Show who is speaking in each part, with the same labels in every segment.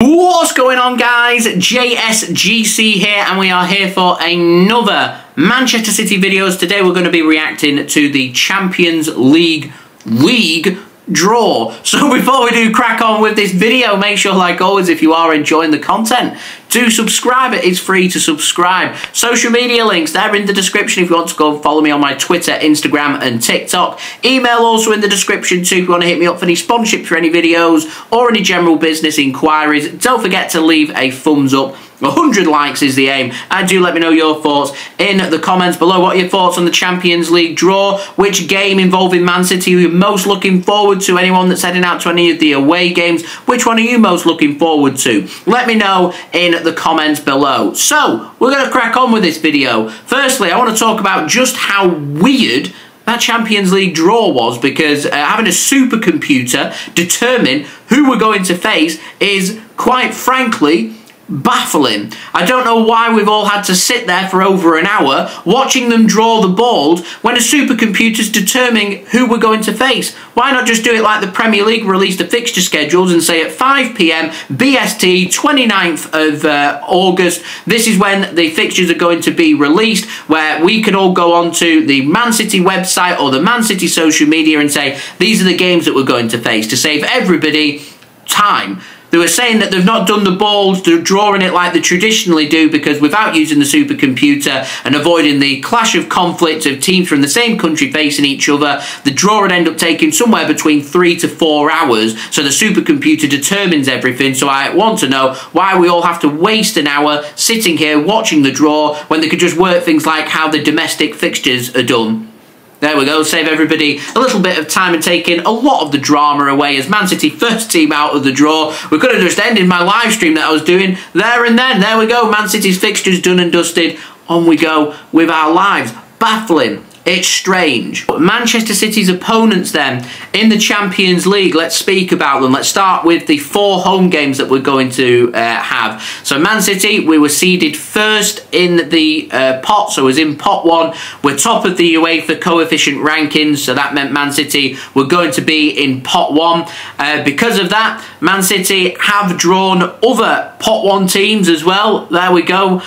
Speaker 1: What's going on, guys? JSGC here, and we are here for another Manchester City videos. Today we're going to be reacting to the Champions League draw. So before we do crack on with this video, make sure, like always, if you are enjoying the content, do subscribe. It is free to subscribe. Social media links, they're in the description if you want to go and follow me on my Twitter, Instagram and TikTok. Email also in the description too if you want to hit me up for any sponsorship for any videos or any general business inquiries. Don't forget to leave a thumbs up. 100 likes is the aim, and do let me know your thoughts in the comments below. What are your thoughts on the Champions League draw? Which game involving Man City are you most looking forward to? Anyone that's heading out to any of the away games, which one are you most looking forward to? Let me know in the comments below. So, we're going to crack on with this video. Firstly, I want to talk about just how weird that Champions League draw was, because having a supercomputer determine who we're going to face is, quite frankly, baffling. I don't know why we've all had to sit there for over an hour watching them draw the balls when a supercomputer's determining who we're going to face. Why not just do it like the Premier League released the fixture schedules and say at 5 PM BST 29th of August, this is when the fixtures are going to be released, where we can all go onto the Man City website or the Man City social media and say these are the games that we're going to face, to save everybody time. They were saying that they've not done the balls, they're drawing it like they traditionally do, because without using the supercomputer and avoiding the clash of conflict of teams from the same country facing each other, the draw would end up taking somewhere between 3 to 4 hours, so the supercomputer determines everything. So I want to know why we all have to waste an hour sitting here watching the draw when they could just work things like how the domestic fixtures are done. There we go, save everybody a little bit of time and taking a lot of the drama away as Man City first team out of the draw. We could have just ended my live stream that I was doing there and then. There we go, Man City's fixtures done and dusted. On we go with our lives. Baffling. It's strange. Manchester City's opponents then in the Champions League, let's speak about them. Let's start with the 4 home games that we're going to have. So Man City, we were seeded first in the pot, so it was in pot 1. We're top of the UEFA coefficient rankings, so that meant Man City were going to be in pot 1. Because of that, Man City have drawn other pot 1 teams as well. There we go.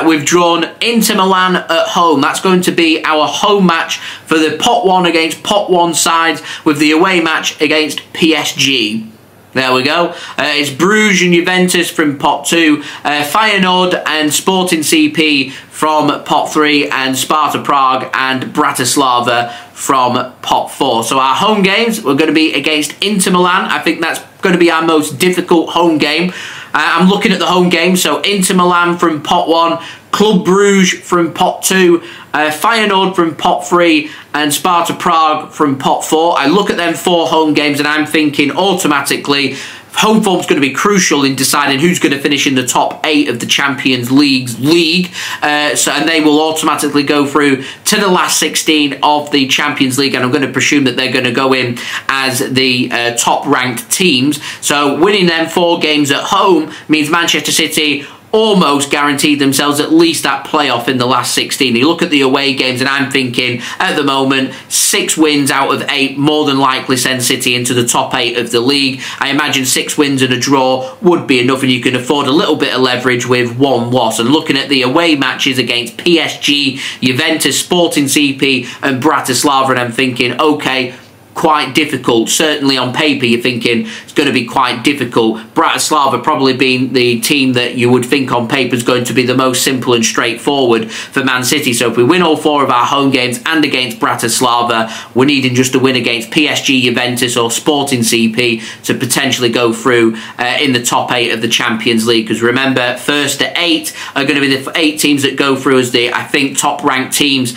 Speaker 1: We've drawn Inter Milan at home. That's going to be our home match for the pot 1 against pot 1 sides, with the away match against PSG. There we go. It's Brugge and Juventus from pot 2, Feyenoord and Sporting CP from pot 3, and Sparta Prague and Bratislava from pot 4. So our home games, we're going to be against Inter Milan. I think that's going to be our most difficult home game. I'm looking at the home game, so Inter Milan from pot 1, Club Brugge from pot 2, Feyenoord from pot 3 and Sparta Prague from pot 4. I look at them 4 home games and I'm thinking automatically home form's going to be crucial in deciding who's going to finish in the top 8 of the Champions League. And they will automatically go through to the last 16 of the Champions League, and I'm going to presume that they're going to go in as the top ranked teams. So winning them 4 games at home means Manchester City almost guaranteed themselves at least that playoff in the last 16. You look at the away games and I'm thinking at the moment 6 wins out of 8 more than likely send City into the top 8 of the league. I imagine 6 wins and a draw would be enough, and you can afford a little bit of leverage with 1 loss. And looking at the away matches against PSG, Juventus, Sporting CP and Bratislava, and I'm thinking, okay, quite difficult. Certainly on paper you're thinking it's going to be quite difficult. Bratislava probably being the team that you would think on paper is going to be the most simple and straightforward for Man City. So if we win all 4 of our home games and against Bratislava, we're needing just a win against PSG, Juventus or Sporting CP to potentially go through in the top 8 of the Champions League. Because remember, 1st to 8 are going to be the 8 teams that go through as the, I think, top ranked teams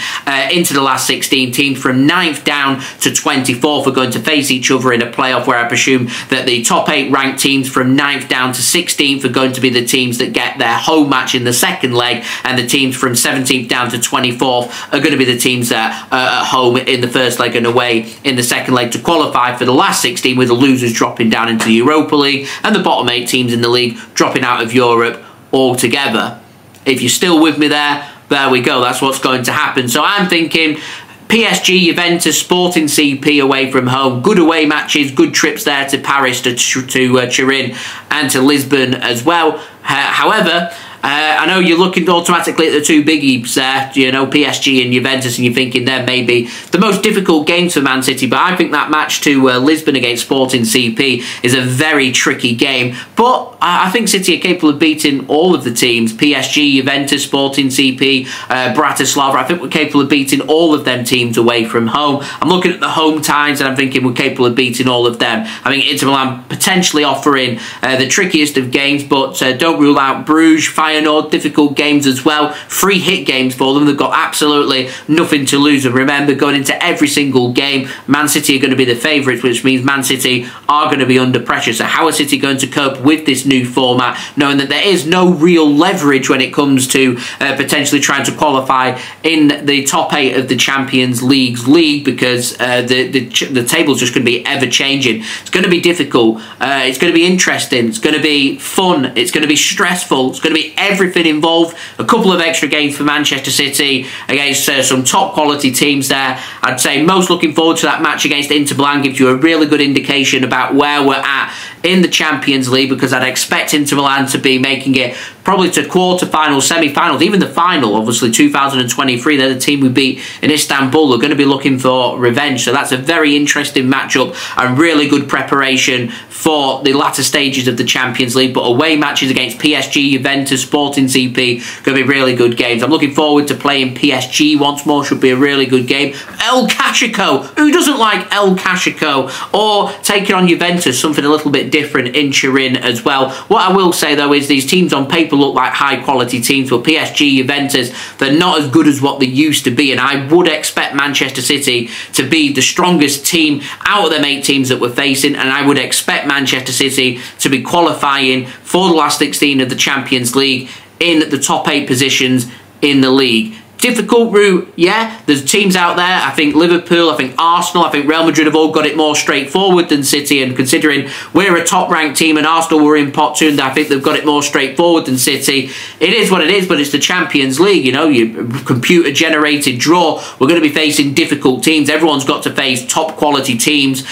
Speaker 1: into the last 16 teams. From 9th down to 24th are going to face each other in a playoff, where I presume that the top 8 ranked teams from 9th down to 16th are going to be the teams that get their home match in the second leg, and the teams from 17th down to 24th are going to be the teams that are at home in the first leg and away in the second leg to qualify for the last 16, with the losers dropping down into the Europa League and the bottom 8 teams in the league dropping out of Europe altogether. If you're still with me there we go, that's what's going to happen. So I'm thinking PSG, Juventus, Sporting CP away from home. Good away matches, good trips there to Paris, to Turin and to Lisbon as well. However, I know you're looking automatically at the two biggies there, you know, PSG and Juventus, and you're thinking they're maybe the most difficult games for Man City, but I think that match to Lisbon against Sporting CP is a very tricky game. But I think City are capable of beating all of the teams, PSG, Juventus, Sporting CP, Bratislava. I think we're capable of beating all of them teams away from home. I'm looking at the home ties and I'm thinking we're capable of beating all of them. I think Inter Milan potentially offering the trickiest of games, but don't rule out Brugge, Feyenoord, difficult games as well. Free hit games for them. They've got absolutely nothing to lose. And remember, going into every single game, Man City are going to be the favourites, which means Man City are going to be under pressure. So how are City going to cope with this new format, knowing that there is no real leverage when it comes to potentially trying to qualify in the top 8 of the Champions League, because the table's just going to be ever-changing. It's going to be difficult. It's going to be interesting. It's going to be fun. It's going to be stressful. It's going to be everything involved. A couple of extra games for Manchester City against some top quality teams there. I'd say most looking forward to that match against Inter Milan. Gives you a really good indication about where we're at in the Champions League, because I'd expect Inter Milan to be making it probably to quarter-finals, semi-finals, even the final. Obviously 2023, they're the team we beat in Istanbul. They're going to be looking for revenge, so that's a very interesting matchup and really good preparation for the latter stages of the Champions League. But away matches against PSG, Juventus, Sporting CP, going to be really good games. I'm looking forward to playing PSG once more. Should be a really good game. El Clasico, who doesn't like El Clasico? Or taking on Juventus, something a little bit different in Turin as well. What I will say though is these teams on paper look like high quality teams, but PSG, Juventus, they're not as good as what they used to be, and I would expect Manchester City to be the strongest team out of them 8 teams that we're facing, and I would expect Manchester City to be qualifying for the last 16 of the Champions League in the top 8 positions in the league. Difficult route, yeah. There's teams out there. I think Liverpool, I think Arsenal, I think Real Madrid have all got it more straightforward than City, and considering we're a top-ranked team and Arsenal were in pot 2, and I think they've got it more straightforward than City. It is what it is, but it's the Champions League, you know, your computer-generated draw. We're going to be facing difficult teams. Everyone's got to face top-quality teams,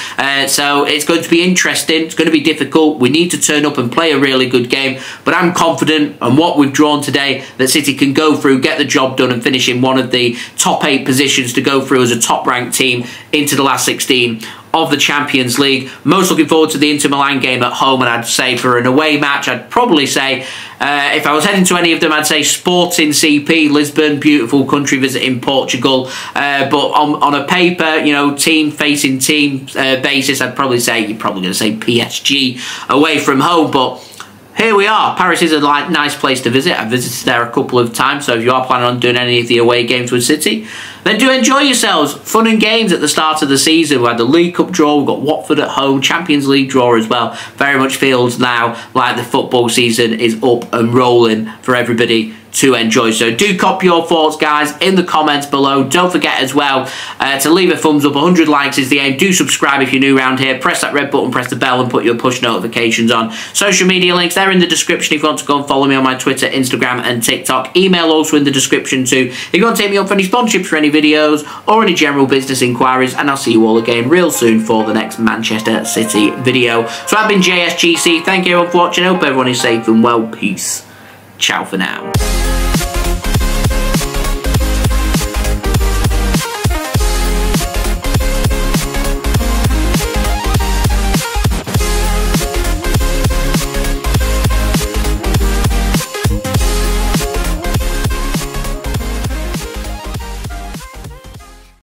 Speaker 1: so it's going to be interesting. It's going to be difficult. We need to turn up and play a really good game, but I'm confident on what we've drawn today that City can go through, get the job done, and finish in one of the top 8 positions to go through as a top-ranked team into the last 16 of the Champions League. Most looking forward to the Inter Milan game at home, and I'd say for an away match, I'd probably say, if I was heading to any of them, I'd say Sporting CP, Lisbon, beautiful country visiting Portugal. But on a paper, you know, team-facing team basis, I'd probably say, you're probably going to say PSG away from home, but here we are. Paris is a nice place to visit. I've visited there a couple of times, so if you are planning on doing any of the away games with City, then do enjoy yourselves. Fun and games at the start of the season. We had the League Cup draw, we've got Watford at home, Champions League draw as well. Very much feels now like the football season is up and rolling for everybody to enjoy. So do copy your thoughts, guys, in the comments below. Don't forget as well to leave a thumbs up. 100 likes is the aim. Do subscribe if you're new around here. Press that red button, press the bell, and put your push notifications on. Social media links, they're in the description if you want to go and follow me on my Twitter, Instagram, and TikTok. Email also in the description too if you want to take me up for any sponsorships for any videos or any general business inquiries. And I'll see you all again real soon for the next Manchester City video. So I've been JSGC. Thank you everyone for watching. I hope everyone is safe and well. Peace. Ciao for now.